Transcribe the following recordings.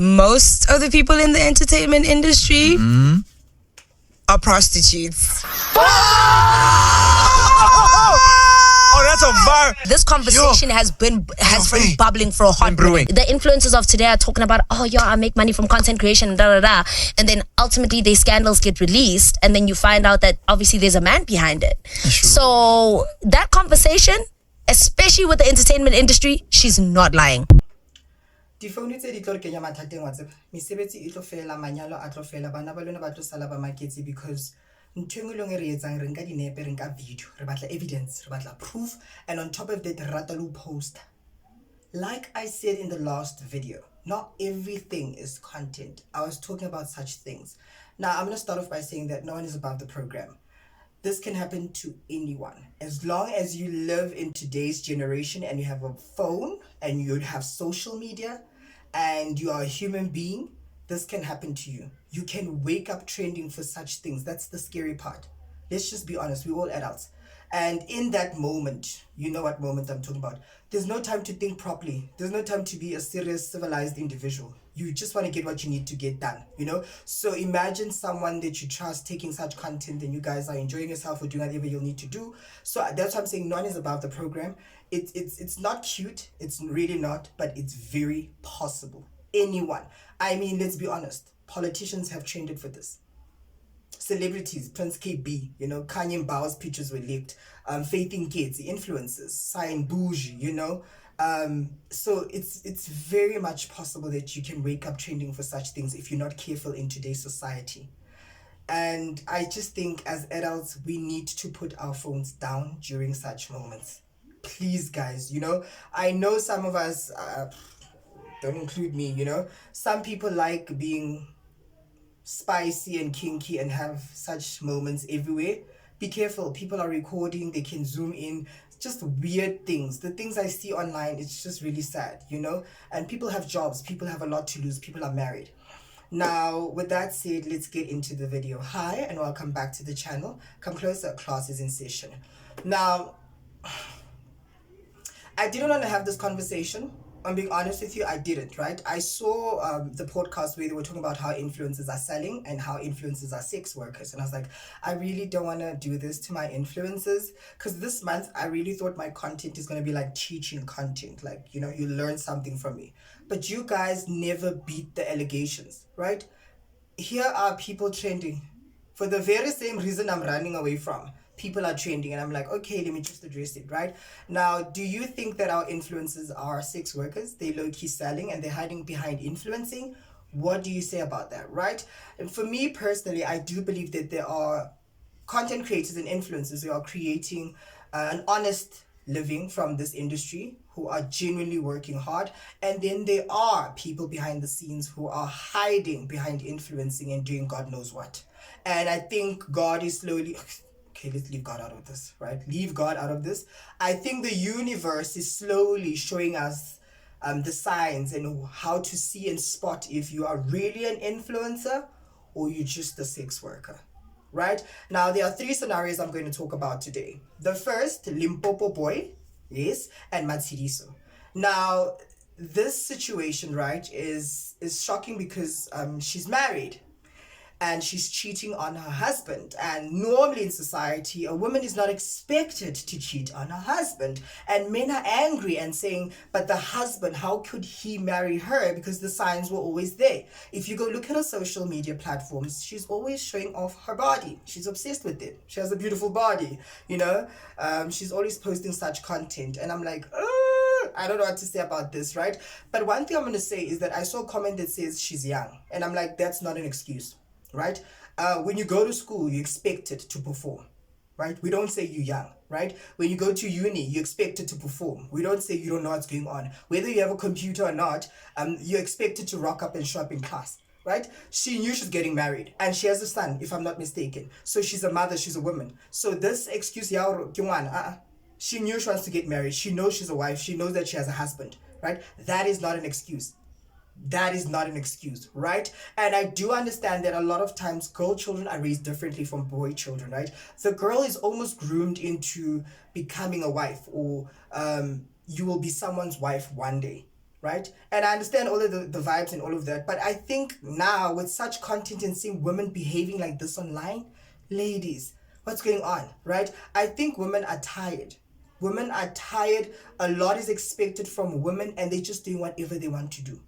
most of the people in the entertainment industry are prostitutes. Oh, that's a bar. This conversation has been bubbling for a hot minute. The influencers of today are talking about, I make money from content creation, and then ultimately their scandals get released, and then you find out that obviously there's a man behind it. So that conversation, especially with the entertainment industry, she's not lying. Difounu tse di tlo re kenya mathateng wa tseba mesebetsi e tlo fela manyalo a tlo fela bana ba lona ba tlo sala ba maketse because ntho engwe re etsang re nka dinepe re nka video re batla evidence re batla proof, and on top of that re rata lo post. Like I said in the last video, not everything is content. I was talking about such things. Now I'm going to start off by saying that no one is above the program. This can happen to anyone. As long as you live in today's generation and you have a phone and you have social media and you are a human being, this can happen to you. You can wake up trending for such things. That's the scary part. Let's just be honest. We're all adults. And in that moment, you know what moment I'm talking about. There's no time to think properly. There's no time to be a serious, civilized individual. You just want to get what you need to get done, you know? So imagine someone that you trust taking such content and you guys are enjoying yourself or doing whatever you'll need to do. So that's why I'm saying no one is above the program. It's not cute. It's really not, but it's very possible. Anyone. I mean, let's be honest. Politicians have trained it for this. Celebrities, Prince KB, you know, Kanye Bauer's pictures were leaked. Faith in Kids, influencers, Sign Bougie, you know. So it's very much possible that you can wake up trending for such things if you're not careful in today's society. And I just think as adults, we need to put our phones down during such moments. Please, guys, you know, I know some of us, don't include me, you know, some people like being spicy and kinky and have such moments everywhere. Be careful. People are recording. They can zoom in. It's just weird things. The things I see online, it's just really sad, you know. And people have jobs. People have a lot to lose. People are married. Now, with that said, let's get into the video. Hi, and welcome back to the channel. Come closer. Class is in session. Now, I didn't want to have this conversation. I'm being honest with you, I didn't, right? I saw the podcast where they were talking about how influencers are selling and how influencers are sex workers. And I was like, I really don't want to do this to my influencers. Because this month, I really thought my content is going to be like teaching content. Like, you know, you learn something from me. But you guys never beat the allegations, right? Here are people trending for the very same reason I'm running away from. People are trending and I'm like, okay, let me just address it, right? Now, do you think that our influencers are sex workers? They low-key selling and they're hiding behind influencing? What do you say about that, right? And for me personally, I do believe that there are content creators and influencers who are creating an honest living from this industry, who are genuinely working hard. And then there are people behind the scenes who are hiding behind influencing and doing God knows what. And I think God is slowly... Okay, let's leave God out of this, right? Leave God out of this. I think the universe is slowly showing us the signs and how to see and spot if you are really an influencer or you're just a sex worker, right? Now, there are 3 scenarios I'm going to talk about today. The first, Limpopo boy, yes, and Matsiriso. Now, this situation, right, is shocking because she's married. And she's cheating on her husband. And normally in society, a woman is not expected to cheat on her husband. And men are angry and saying, but the husband, how could he marry her? Because the signs were always there. If you go look at her social media platforms, she's always showing off her body. She's obsessed with it. She has a beautiful body, you know. She's always posting such content. And I'm like, I don't know what to say about this, right? But one thing I'm going to say is that I saw a comment that says she's young. And I'm like, that's not an excuse. Right? When you go to school, you're expected to perform, right? We don't say you're young, right? When you go to uni, you're expected to perform. We don't say you don't know what's going on. Whether you have a computer or not, you're expected to rock up and show up in class, right? She knew she's getting married and she has a son, if I'm not mistaken. So she's a mother, she's a woman. So this excuse, she knew she wants to get married. She knows she's a wife. She knows that she has a husband, right? That is not an excuse. That is not an excuse, right? And I do understand that a lot of times girl children are raised differently from boy children, right? The girl is almost groomed into becoming a wife, or you will be someone's wife one day. right? And I understand all of the vibes and all of that, but I think now with such content and seeing women behaving like this online, ladies, what's going on, right? I think women are tired. Women are tired. A lot is expected from women and they're just doing whatever they want to do.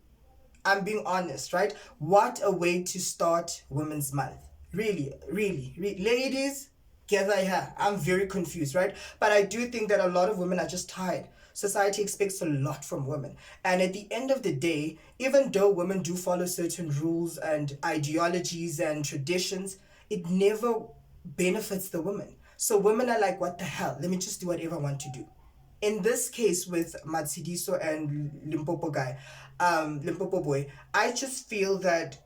I'm being honest, right? What a way to start Women's Month. Really, really, ladies, gather here. I'm very confused, right? But I do think that a lot of women are just tired. Society expects a lot from women. And at the end of the day, even though women do follow certain rules and ideologies and traditions, it never benefits the women. So women are like, what the hell? Let me just do whatever I want to do. In this case with Matsidiso and Limpopo guy, Limpopo boy, I just feel that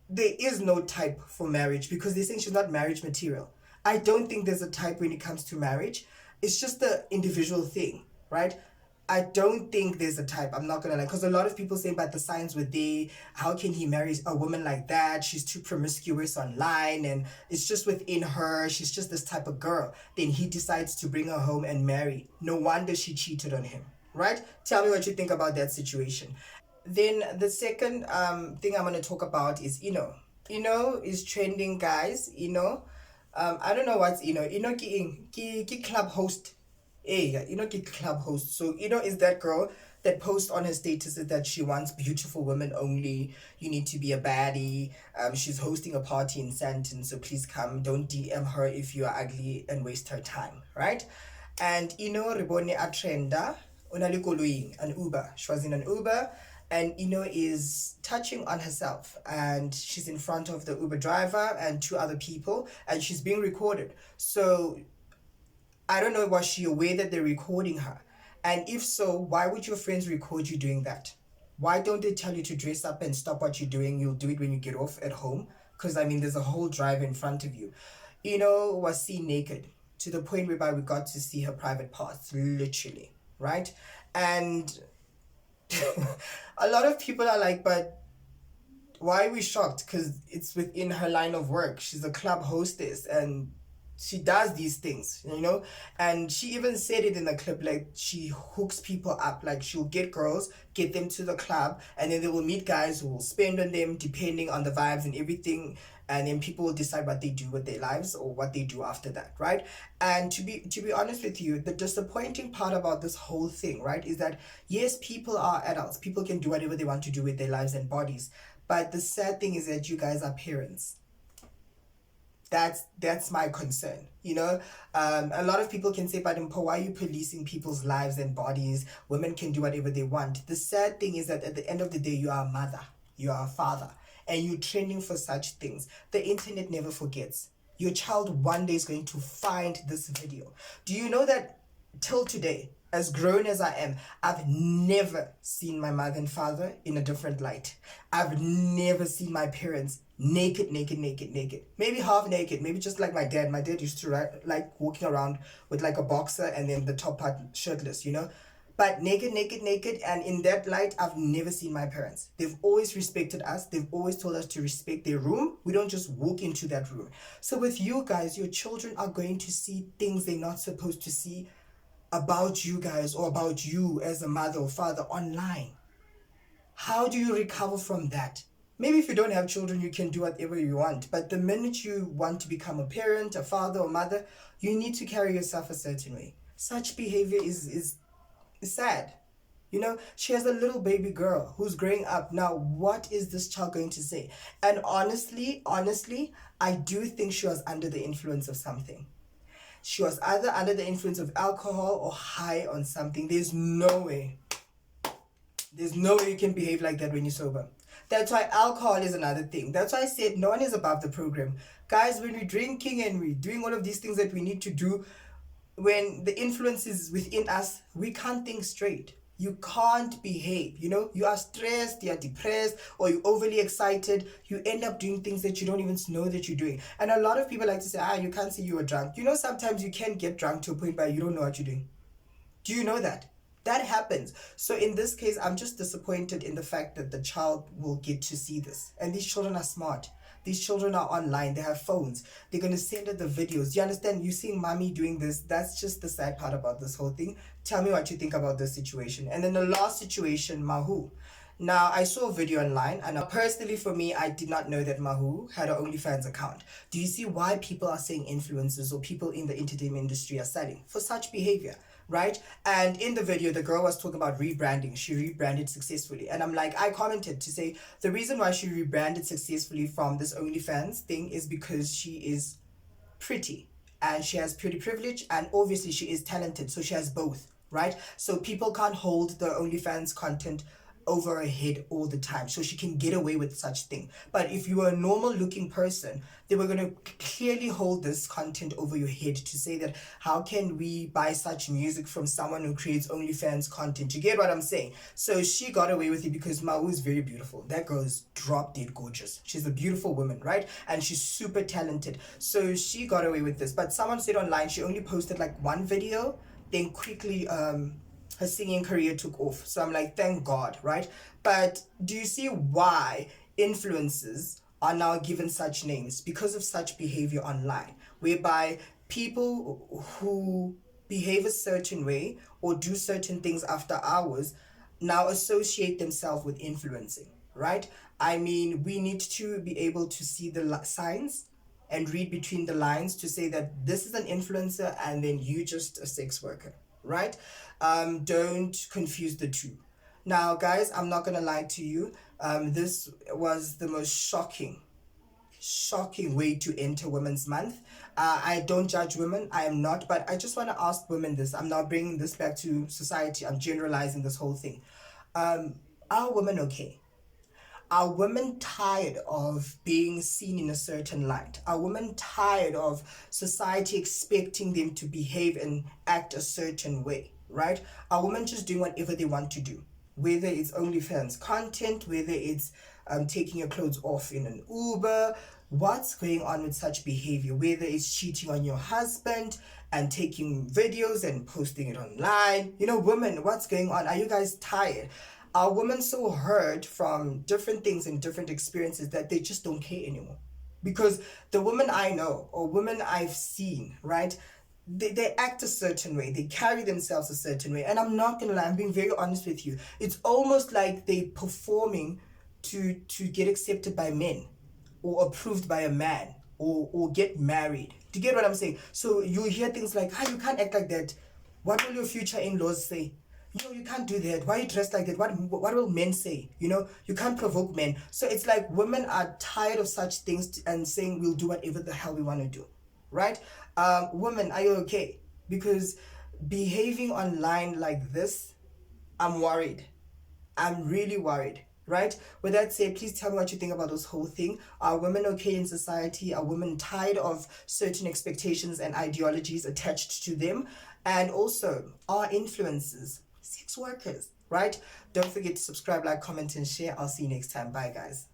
there is no type for marriage because they're saying she's not marriage material. I don't think there's a type when it comes to marriage. It's just the individual thing, right? I don't think there's a type. I'm not gonna lie, because a lot of people say, but the signs were there. How can he marry a woman like that? She's too promiscuous online, and it's just within her. She's just this type of girl. Then he decides to bring her home and marry. No wonder she cheated on him, right? Tell me what you think about that situation. Then the second thing I'm gonna talk about is Ino. Ino is trending, guys. Ino. I don't know what's Ino. Ino ki club host. Hey, ki club host. So Ino is that girl that posts on her statuses that she wants beautiful women only. You need to be a baddie. She's hosting a party in Santon, so please come. Don't DM her if you are ugly and waste her time, right? And Ino ribone a trenda. Unali koloing an Uber. She was in an Uber and Ino is touching on herself and she's in front of the Uber driver and two other people and she's being recorded. So I don't know, was she aware that they're recording her? And if so, why would your friends record you doing that? Why don't they tell you to dress up and stop what you're doing? You'll do it when you get off at home. Because I mean, there's a whole drive in front of you. Ino was seen naked to the point whereby we got to see her private parts, literally, right? And a lot of people are like, but why are we shocked? Because it's within her line of work. She's a club hostess and she does these things, and she even said it in the clip, like she hooks people up, like she'll get girls, get them to the club, and then they will meet guys who will spend on them depending on the vibes and everything, and then people will decide what they do with their lives or what they do after that, right? And to be honest with you, the disappointing part about this whole thing, right, is that yes, people are adults, people can do whatever they want to do with their lives and bodies, but the sad thing is that you guys are parents. That's my concern. A lot of people can say, but Mpo, why are you policing people's lives and bodies? Women can do whatever they want. The sad thing is that at the end of the day, you are a mother, you are a father, and you're training for such things. The internet never forgets. Your child one day is going to find this video. Do you know that till today, as grown as I am, I've never seen my mother and father in a different light. I've never seen my parents naked. Maybe half naked, maybe just like my dad. My dad used to like walking around with like a boxer and then the top part shirtless, But naked, and in that light, I've never seen my parents. They've always respected us. They've always told us to respect their room. We don't just walk into that room. So with you guys, your children are going to see things they're not supposed to see about you guys or about you as a mother or father online. How do you recover from that? Maybe if you don't have children, you can do whatever you want. But the minute you want to become a parent, a father or mother, you need to carry yourself a certain way. Such behavior is sad. She has a little baby girl who's growing up. Now, what is this child going to say? And honestly, I do think she was under the influence of something. She was either under the influence of alcohol or high on something. There's no way you can behave like that when you're sober. That's why alcohol is another thing. That's why I said no one is above the program. Guys, when we're drinking and we're doing all of these things that we need to do, when the influence is within us, we can't think straight. You can't behave, you are stressed, you are depressed, or you're overly excited. You end up doing things that you don't even know that you're doing. And a lot of people like to say, you can't say you were drunk. Sometimes you can get drunk to a point where you don't know what you're doing. Do you know that? That happens. So in this case, I'm just disappointed in the fact that the child will get to see this. And these children are smart. These children are online, they have phones, they're going to send her the videos. You understand? You seeing mommy doing this, that's just the sad part about this whole thing. Tell me what you think about this situation. And then the last situation, Mahu. Now, I saw a video online, and personally for me, I did not know that Mahu had an OnlyFans account. Do you see why people are saying influencers or people in the entertainment industry are selling? For such behavior, right? And in the video, the girl was talking about rebranding. She rebranded successfully. And I'm like, I commented to say, the reason why she rebranded successfully from this OnlyFans thing is because she is pretty. And she has pretty privilege, and obviously she is talented, so she has both, right? So people can't hold the OnlyFans content over her head all the time, so she can get away with such thing. But if you are a normal looking person, they were going to clearly hold this content over your head to say that how can we buy such music from someone who creates OnlyFans content? You get what I'm saying? So she got away with it because Mau is very beautiful. That girl is drop dead gorgeous. She's a beautiful woman, right? And she's super talented, so she got away with this. But someone said online she only posted like one video, then quickly her singing career took off. So I'm like, thank God, right? But do you see why influencers are now given such names? Because of such behavior online, whereby people who behave a certain way or do certain things after hours now associate themselves with influencing, right? I mean, we need to be able to see the signs and read between the lines to say that this is an influencer and then you just a sex worker, right? Don't confuse the two. Now, guys, I'm not gonna lie to you. This was the most shocking way to enter Women's Month. I don't judge women, I am not, but I just want to ask women this. I'm not bringing this back to society, I'm generalizing this whole thing. Are women okay? Are women tired of being seen in a certain light? Are women tired of society expecting them to behave and act a certain way, right? Are women just doing whatever they want to do? Whether it's OnlyFans content, whether it's taking your clothes off in an Uber, what's going on with such behavior? Whether it's cheating on your husband and taking videos and posting it online. You know, women, what's going on? Are you guys tired? Are women so hurt from different things and different experiences that they just don't care anymore? Because the women I know or women I've seen, right, they act a certain way, they carry themselves a certain way. And I'm not gonna lie, I'm being very honest with you. It's almost like they performing to get accepted by men or approved by a man or get married. Do you get what I'm saying? So you hear things like, you can't act like that. What will your future in-laws say? You can't do that. Why are you dressed like that? What will men say? You can't provoke men. So it's like women are tired of such things and saying we'll do whatever the hell we want to do, right? Women, are you okay? Because behaving online like this, I'm worried. I'm really worried, right? With that said, please tell me what you think about this whole thing. Are women okay in society? Are women tired of certain expectations and ideologies attached to them? And also, are influencers sex workers, right? Don't forget to subscribe, like, comment, and share. I'll see you next time. Bye, guys.